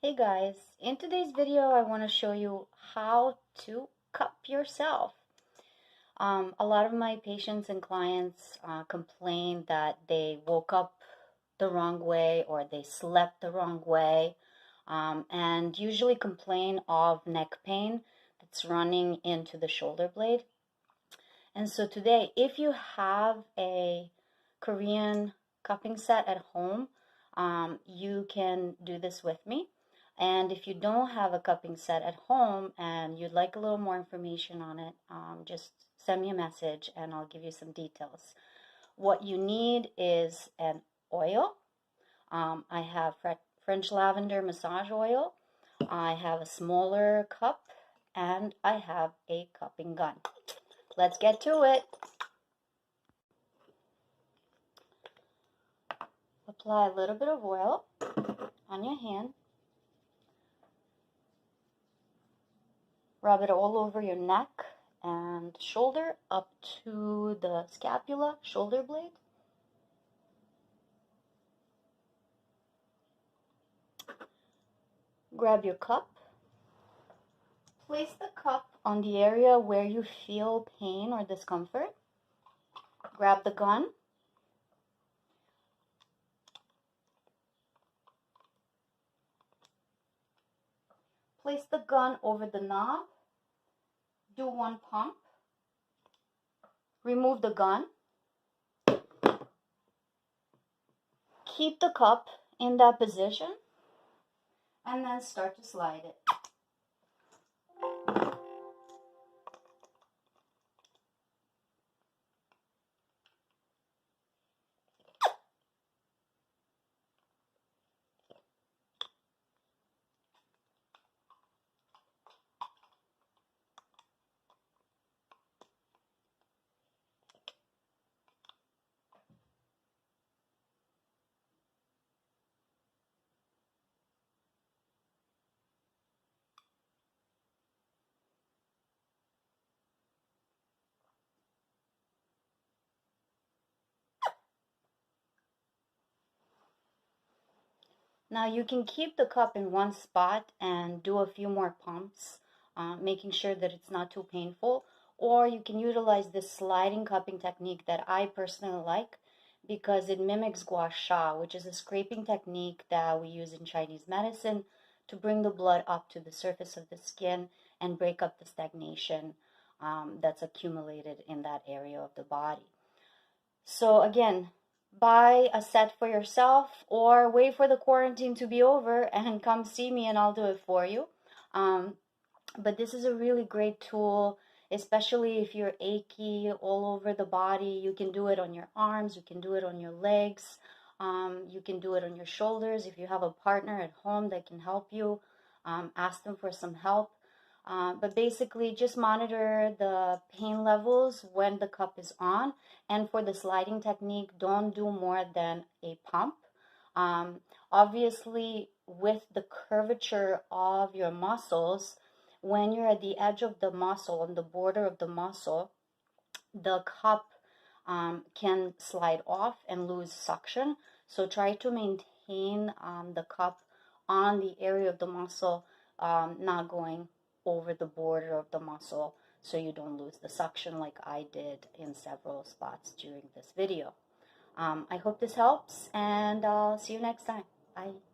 Hey guys, in today's video I want to show you how to cup yourself. A lot of my patients and clients complain that they woke up the wrong way or they slept the wrong way, and usually complain of neck pain that's running into the shoulder blade. And so today, if you have a Korean cupping set at home, you can do this with me. And if you don't have a cupping set at home and you'd like a little more information on it, just send me a message and I'll give you some details. What you need is an oil. I have French lavender massage oil. I have a smaller cup and I have a cupping gun. Let's get to it. Apply a little bit of oil on your hand. Rub it all over your neck and shoulder up to the scapula, shoulder blade. Grab your cup. Place the cup on the area where you feel pain or discomfort. Grab the gun. Place the gun over the knob. Do one pump. Remove the gun. Keep the cup in that position and then start to slide it. Now you can keep the cup in one spot and do a few more pumps, making sure that it's not too painful. Or you can utilize this sliding cupping technique that I personally like because it mimics gua sha, which is a scraping technique that we use in Chinese medicine to bring the blood up to the surface of the skin and break up the stagnation that's accumulated in that area of the body. So again, buy a set for yourself or wait for the quarantine to be over and come see me and I'll do it for you. But this is a really great tool, especially if you're achy all over the body. You can do it on your arms, you can do it on your legs, you can do it on your shoulders. If you have a partner at home that can help you, ask them for some help. But basically just monitor the pain levels when the cup is on, and for the sliding technique, don't do more than a pump. Obviously with the curvature of your muscles, when you're at the edge of the muscle, on the border of the muscle, the cup can slide off and lose suction. So try to maintain the cup on the area of the muscle, not going over the border of the muscle so you don't lose the suction like I did in several spots during this video. I hope this helps and I'll see you next time. Bye.